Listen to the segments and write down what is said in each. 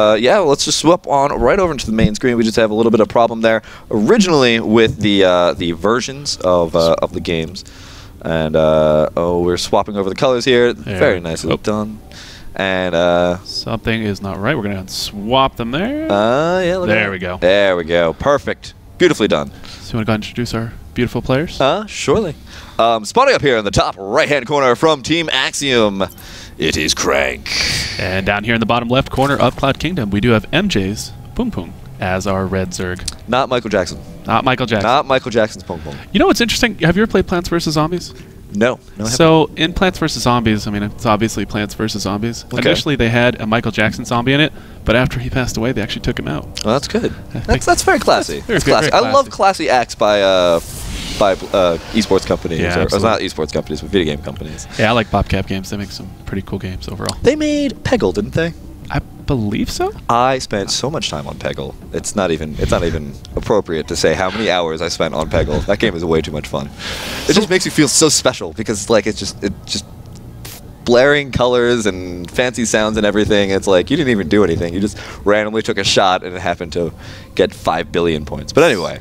Yeah, let's just swap on right over into the main screen. We just have a little bit of problem there originally with the versions of the games, and oh, we're swapping over the colors here. There. Very nicely done. And something is not right. We're gonna swap them there. Yeah. There we go. There we go. Perfect. Beautifully done. So you want to go and introduce our beautiful players? Surely. Spawning up here in the top right-hand corner from Team Axiom, it is CranK. And down here in the bottom left corner of Cloud Kingdom, we do have MJ's BBoong as our red Zerg. Not Michael Jackson. Not Michael Jackson. Not Michael Jackson's BBoong. You know what's interesting? Have you ever played Plants vs. Zombies? No. So in Plants vs. Zombies, I mean, it's obviously Plants vs. Zombies. Okay. Initially, they had a Michael Jackson zombie in it, but after he passed away, they actually took him out. Well, that's good. That's very classy. Very classy. I love classy acts by esports companies, yeah, or not esports companies, but video game companies. Yeah, I like Bobcat games. They make some pretty cool games overall. They made Peggle, didn't they? I believe so. I spent so much time on Peggle. It's not even appropriate to say how many hours I spent on Peggle. That game is way too much fun. It just makes you feel so special because like it's just blaring colors and fancy sounds and everything. It's like you didn't even do anything. You just randomly took a shot and it happened to get 5 billion points. But anyway,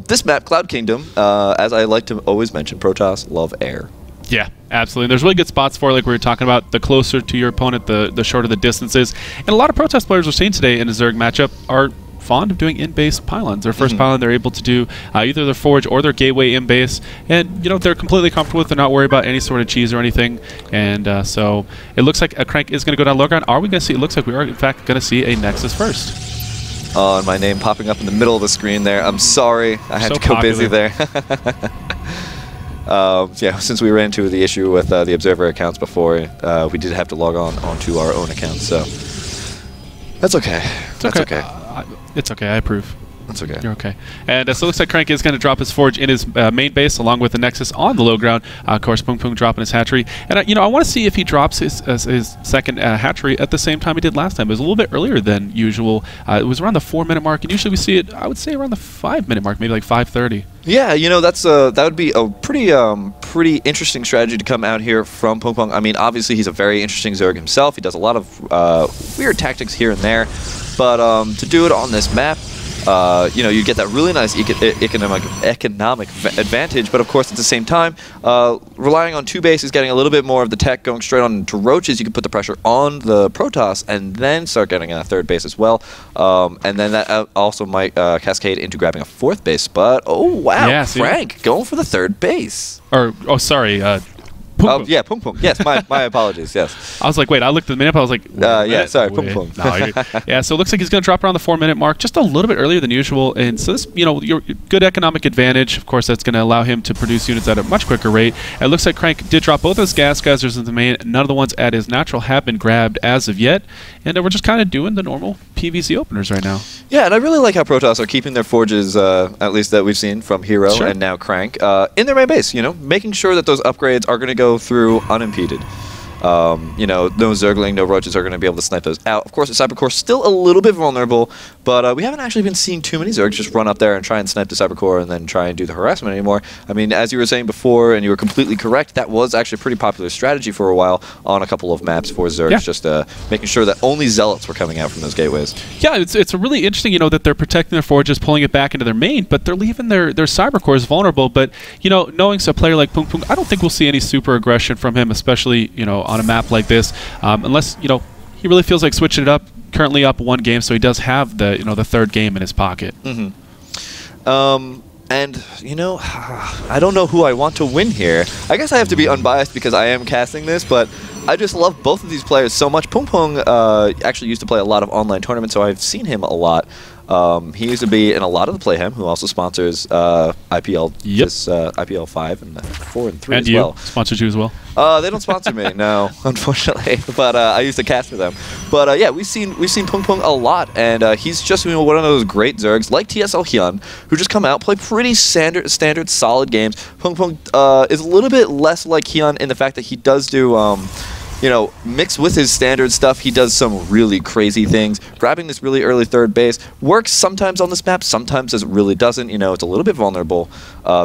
this map, Cloud Kingdom, as I like to always mention, Protoss love air. Yeah, absolutely. There's really good spots for it, like we were talking about. The closer to your opponent, the shorter the distance is. And a lot of Protoss players we're seeing today in a Zerg matchup are fond of doing in-base pylons. Their first pylon they're able to do either their forge or their gateway in-base, and you know they're completely comfortable with. They're not worried about any sort of cheese or anything. And so it looks like a CranK is going to go down low ground. Are we going to see? It looks like we are in fact going to see a Nexus first. Oh, and my name popping up in the middle of the screen there. I'm sorry, I had to go busy there. Yeah, since we ran into the issue with the Observer accounts before, we did have to log on onto our own accounts, so that's okay. That's okay. It's okay, I approve. That's okay. You're okay. And so it looks like CranK is going to drop his forge in his main base along with the Nexus on the low ground. Of course, BBoong dropping his hatchery. And you know, I want to see if he drops his second hatchery at the same time he did last time. It was a little bit earlier than usual. It was around the 4-minute mark, and usually we see it, I would say, around the 5-minute mark, maybe like 5:30. Yeah, you know, that would be a pretty interesting strategy to come out here from BBoong. I mean, obviously he's a very interesting Zerg himself. He does a lot of weird tactics here and there, but to do it on this map, you know, you get that really nice economic advantage, but of course at the same time, relying on 2 bases, getting a little bit more of the tech going straight on to roaches, you can put the pressure on the Protoss and then start getting a 3rd base as well, and then that also might cascade into grabbing a 4th base. But oh wow, yeah, CranK going for the 3rd base. Or oh sorry. Oh, yeah, BBoong. Yes, my apologies, yes. I was like, wait, I looked at the minute, I was like, yeah, sorry, BBoong. No, yeah, so it looks like he's going to drop around the 4-minute mark, just a little bit earlier than usual. And so this, you know, your good economic advantage, of course, that's going to allow him to produce units at a much quicker rate. And it looks like CranK did drop both his gas geysers in the main. None of the ones at his natural have been grabbed as of yet. And we're just kind of doing the normal PvZ openers right now. Yeah, and I really like how Protoss are keeping their forges, at least that we've seen from Hero and now CranK, in their main base, you know, making sure that those upgrades are going to go through unimpeded. You know, no Zergling, no roaches are going to be able to snipe those out. Of course, the Cybercore is still a little bit vulnerable, but we haven't actually been seeing too many Zergs just run up there and try and snipe the Cybercore and then try and do the harassment anymore. I mean, as you were saying before, and you were completely correct, that was actually a pretty popular strategy for a while on a couple of maps for Zergs, just making sure that only Zealots were coming out from those gateways. Yeah, it's really interesting, you know, that they're protecting their forges, pulling it back into their main, but they're leaving their Cybercores vulnerable. But, you know, knowing a player like BBoong, I don't think we'll see any super aggression from him, especially, you know, on a map like this. Unless, you know, he really feels like switching it up. Currently up 1 game, so he does have the, you know, the 3rd game in his pocket. And, you know, I don't know who I want to win here. I guess I have to be unbiased because I am casting this, but I just love both of these players so much. BBoong actually used to play a lot of online tournaments, so I've seen him a lot. He used to be in a lot of the Playhem, who also sponsors IPL, IPL 5 and 4 and 3 and as well. And you sponsors you as well? They don't sponsor me, no, unfortunately. But I used to cast for them. But yeah, we've seen BBoong a lot, and he's just, you know, one of those great Zergs like TSL Hyun, who just come out, play pretty standard solid games. BBoong is a little bit less like Hyun in the fact that he does do you know, mixed with his standard stuff, he does some really crazy things. Grabbing this really early 3rd base works sometimes on this map, sometimes it really doesn't. You know, it's a little bit vulnerable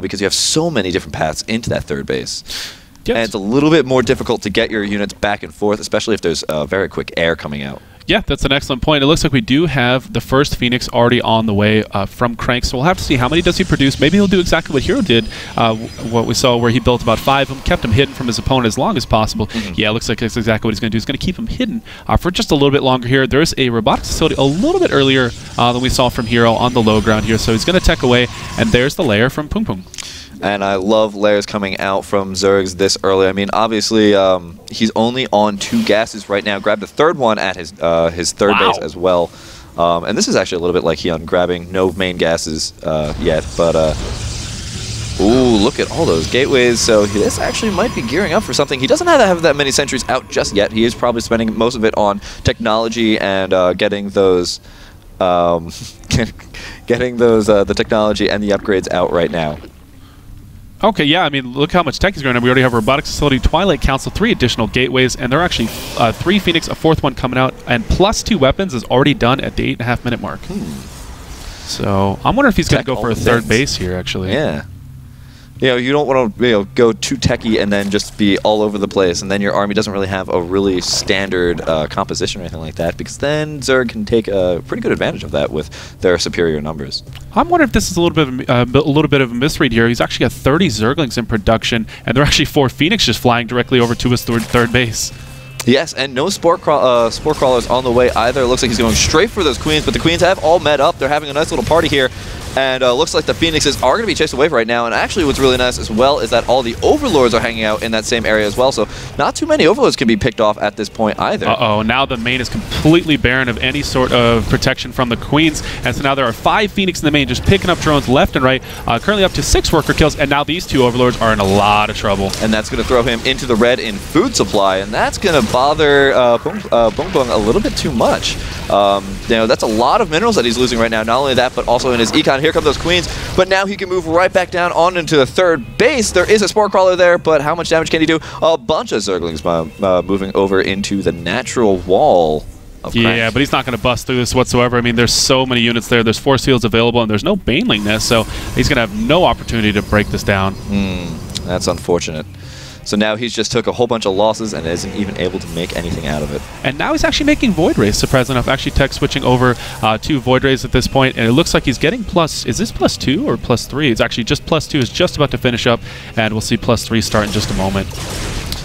because you have so many different paths into that 3rd base. Yes. And it's a little bit more difficult to get your units back and forth, especially if there's very quick air coming out. Yeah, that's an excellent point. It looks like we do have the first Phoenix already on the way from CranK, so we'll have to see how many does he produce. Maybe he'll do exactly what Hero did, what we saw where he built about 5 of them, kept him hidden from his opponent as long as possible. Yeah, it looks like that's exactly what he's going to do. He's going to keep him hidden for just a little bit longer here. There's a robotics facility a little bit earlier than we saw from Hero on the low ground here, so he's going to tech away, and there's the lair from BBoong. And I love layers coming out from Zergs this early. I mean, obviously, he's only on 2 gases right now. Grabbed a third one at his third base as well. And this is actually a little bit like Hyun, grabbing no main gases yet. But, ooh, look at all those gateways. So this actually might be gearing up for something. He doesn't have that many sentries out just yet. He is probably spending most of it on technology and getting those... getting those the technology and the upgrades out right now. Okay, yeah, I mean, look how much tech he's going to. We already have a robotics facility, Twilight Council, 3 additional gateways, and there are actually 3 Phoenix, a 4th one coming out, and plus 2 weapons is already done at the 8.5-minute mark. So I'm wondering if he's going to go for a third base here, actually. Yeah. You know, you don't want to go too techie and then just be all over the place, and then your army doesn't really have a really standard composition or anything like that, because then Zerg can take a pretty good advantage of that with their superior numbers. I'm wondering if this is a little bit of a misread here. He's actually got 30 Zerglings in production, and there are actually 4 Phoenix just flying directly over to his third base. Yes, and no spore crawlers on the way either. It looks like he's going straight for those queens, but the queens have all met up. They're having a nice little party here. And looks like the Phoenixes are going to be chased away right now. And actually what's really nice as well is that all the Overlords are hanging out in that same area as well. So not too many Overlords can be picked off at this point either. Uh-oh, now the main is completely barren of any sort of protection from the Queens. And so now there are 5 Phoenix in the main just picking up drones left and right. Currently up to 6 worker kills. And now these 2 Overlords are in a lot of trouble. And that's going to throw him into the red in food supply. And that's going to bother BBoong a little bit too much. You know, that's a lot of minerals that he's losing right now. Not only that, but also in his econ. Here come those queens, but now he can move right back down on into the third base. There is a spore crawler there, but how much damage can he do? A bunch of Zerglings moving over into the natural wall of CranK. Yeah, but he's not going to bust through this whatsoever. I mean, there's so many units there. There's force fields available, and there's no Baneling nest, so he's going to have no opportunity to break this down. That's unfortunate. So now he's just took a whole bunch of losses and isn't even able to make anything out of it. And now he's actually making Void Rays, surprisingly enough. Actually tech switching over to Void Rays at this point, and it looks like he's getting plus... Is this +2 or +3? It's actually just +2. Is just about to finish up, and we'll see +3 start in just a moment.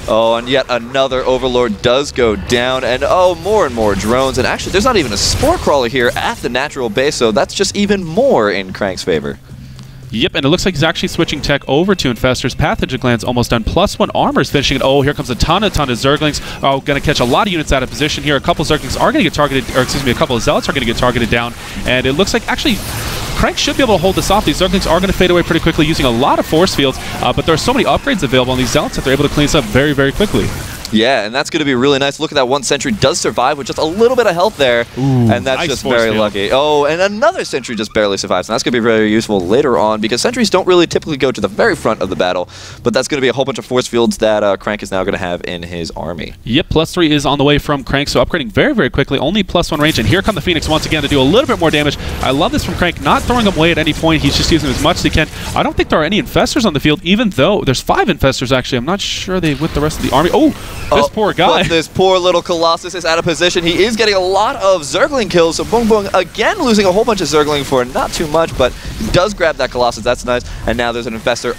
Oh, and yet another Overlord does go down, and oh, more and more drones. And actually, there's not even a Spore Crawler here at the natural base, so that's just even more in CranK's favor. Yep, and it looks like he's actually switching tech over to Infestors. Pathogen Gland's almost done. +1 armor's finishing it. Oh, here comes a ton of Zerglings. Oh, going to catch a lot of units out of position here. A couple Zerglings are going to get targeted, or excuse me, a couple of Zealots are going to get targeted down. And it looks like actually CranK should be able to hold this off. These Zerglings are going to fade away pretty quickly using a lot of force fields, but there are so many upgrades available on these Zealots that they're able to clean this up very, very quickly. Yeah, and that's going to be really nice. Look at that, 1 sentry does survive with just a little bit of health there, and that's nice, just very lucky. Oh, and another sentry just barely survives, and that's going to be very useful later on, because sentries don't really typically go to the very front of the battle, but that's going to be a whole bunch of force fields that CranK is now going to have in his army. Yep, +3 is on the way from CranK, so upgrading very, very quickly, only +1 range, and here come the Phoenix once again to do a little bit more damage. I love this from CranK, not throwing them away at any point. He's just using as much as he can. I don't think there are any Infestors on the field, even though there's 5 Infestors, actually. I'm not sure they with the rest of the army. Oh, this poor guy. This poor little Colossus is out of position. He is getting a lot of Zergling kills, so BBoong again losing a whole bunch of Zergling for not too much, but he does grab that Colossus. That's nice. And now there's an Infestors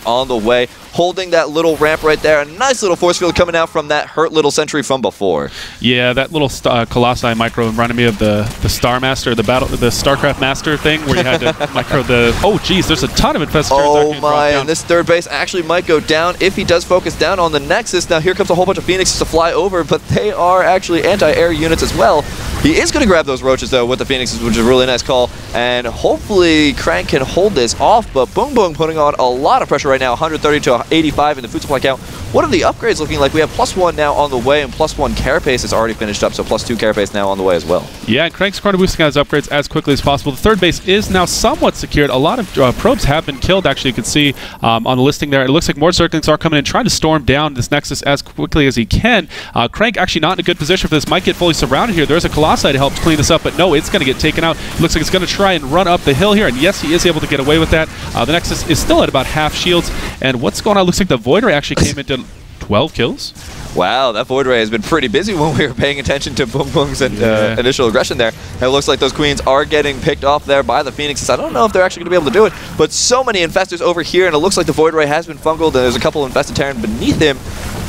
on the way, holding that little ramp right there. A nice little force field coming out from that hurt little sentry from before. Yeah, that little Colossi micro reminded me of the Star Master, the StarCraft Master thing, where you had to micro the... Oh, geez, there's a ton of Infestors. Oh my, and this third base actually might go down if he does focus down on the Nexus. Now here comes a whole bunch of Phoenix to fly over, but they are actually anti-air units as well. He is going to grab those roaches though with the Phoenixes, which is a really nice call, and hopefully CranK can hold this off, but BBoong putting on a lot of pressure right now, 130 to 85 in the food supply count. What are the upgrades looking like? We have +1 now on the way, and +1 carapace is already finished up, so +2 carapace now on the way as well. Yeah, and CranK's trying to boosting out his upgrades as quickly as possible. The third base is now somewhat secured. A lot of probes have been killed, actually. You can see on the listing there. It looks like more Zerglings are coming in, trying to storm down this Nexus as quickly as he can. CranK actually not in a good position for this. Might get fully surrounded here. There's a Colossi to help clean this up, but no, it's going to get taken out. Looks like it's going to try and run up the hill here, and yes, he is able to get away with that. The Nexus is still at about half shields, and what's going on? Looks like the Void Ray actually came into 12 kills. Wow, that Void Ray has been pretty busy when we were paying attention to BBoong's initial aggression there. And it looks like those queens are getting picked off there by the Phoenixes. I don't know if they're actually going to be able to do it, but so many infestors over here, and it looks like the Void Ray has been fungled, and there's a couple of infested Terran beneath him.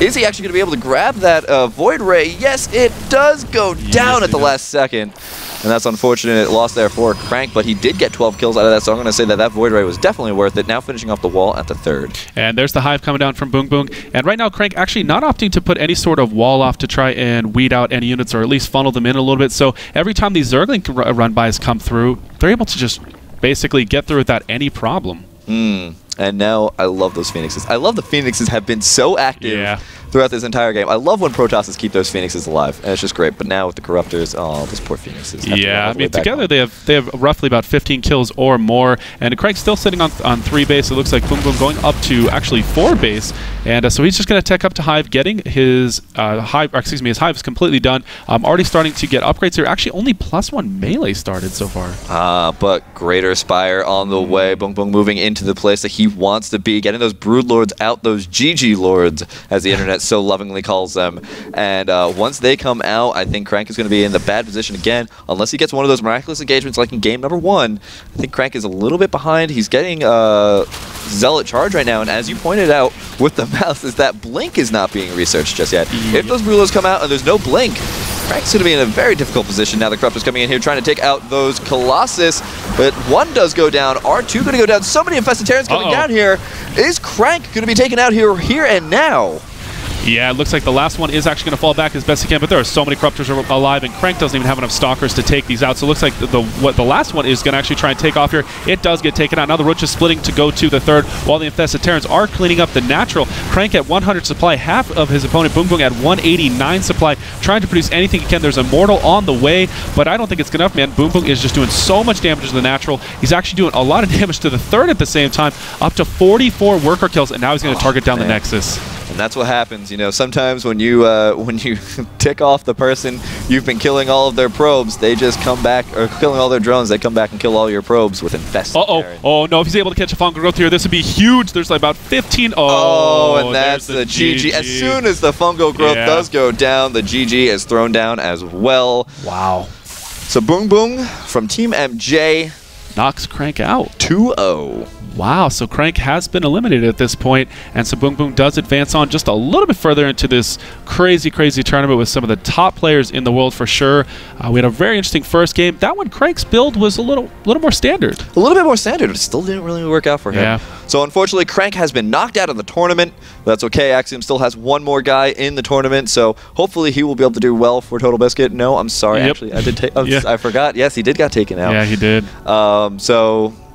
Is he actually going to be able to grab that Void Ray? Yes, it does go down at the last second. And that's unfortunate loss there for CranK, but he did get 12 kills out of that, so I'm going to say that that Void Ray was definitely worth it. Now finishing off the wall at the third. And there's the Hive coming down from BBoong. And right now, CranK actually not opting to put any sort of wall off to try and weed out any units or at least funnel them in a little bit. So every time these Zergling run-bys come through, they're able to just basically get through without any problem. And now I love those Phoenixes. I love the Phoenixes have been so active throughout this entire game. I love when Protosses keep those Phoenixes alive, and it's just great. But now with the Corruptors, oh, those poor Phoenixes. Yeah, I mean, together they have roughly about 15 kills or more, and CranK's still sitting on 3 base. It looks like BBoong going up to actually 4 base, and so he's just going to tech up to Hive, getting his his Hive is completely done. Already starting to get upgrades here. Actually, only +1 melee started so far. But Greater Spire on the way. BBoong moving into the place that he wants to be, getting those Brood Lords out, those GG Lords, as the internet so lovingly calls them. And once they come out, I think CranK is going to be in the bad position again, unless he gets one of those miraculous engagements like in game number 1. I think CranK is a little bit behind. He's getting Zealot Charge right now, and as you pointed out with the mouse, is that Blink is not being researched just yet. If those Brood Lords come out and there's no Blink, CranK's going to be in a very difficult position. Now the Corruptor's coming in here trying to take out those Colossus, but one does go down. R2 going to go down. So many Infested Terrans coming down here. Is CranK going to be taken out here and now? Yeah, it looks like the last one is actually going to fall back as best he can, but there are so many Corruptors alive, and CranK doesn't even have enough Stalkers to take these out. So it looks like the last one is going to actually try and take off here. It does get taken out. Now the Roach is splitting to go to the third, while the Infested Terrans are cleaning up the natural. CranK at 100 supply, half of his opponent BBoong at 189 supply, trying to produce anything he can. There's Immortal on the way, but I don't think it's good enough, man. BBoong is just doing so much damage to the natural. He's actually doing a lot of damage to the third at the same time, up to 44 worker kills, and now he's going to target down the Nexus. And that's what happens, you know, sometimes when you tick off the person you've been killing all of their probes, they just come back, or killing all their drones, they come back and kill all your probes with infested. Oh no, if he's able to catch a fungal growth here, this would be huge. There's like about 15. And that's the GG. As soon as the fungal growth does go down, the GG is thrown down as well. Wow. So BBoong from Team MJ knocks CranK out. 2-0. Wow, so CranK has been eliminated at this point, and so BBoong does advance on just a little bit further into this crazy, crazy tournament with some of the top players in the world for sure. We had a very interesting first game. That one, CranK's build was a little more standard. A little bit more standard, but it still didn't really work out for him. Yeah. So unfortunately, CranK has been knocked out of the tournament. That's okay. Axiom still has one more guy in the tournament, so hopefully he will be able to do well for Total Biscuit. No, I'm sorry. Actually, I did take. I forgot. Yes, he did got taken out. Yeah, he did.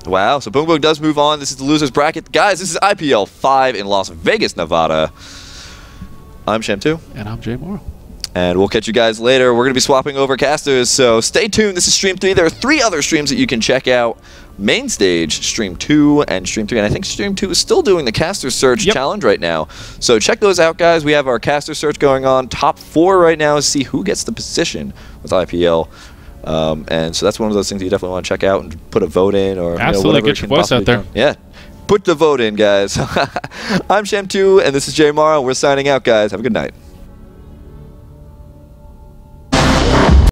Wow, so BBoong does move on. This is the loser's bracket. Guys, this is IPL 5 in Las Vegas, Nevada. I'm Sham2. And I'm Jay Morrow. And we'll catch you guys later. We're going to be swapping over casters, so stay tuned. This is Stream 3. There are 3 other streams that you can check out. Main Stage, Stream 2, and Stream 3. And I think Stream 2 is still doing the caster search challenge right now. So check those out, guys. We have our caster search going on. Top 4 right now to see who gets the position with IPL. And so that's one of those things you definitely want to check out and put a vote in, or absolutely get your voice out there. Yeah, put the vote in, guys. I'm Sham2, and this is Jay Morrow. We're signing out, guys. Have a good night.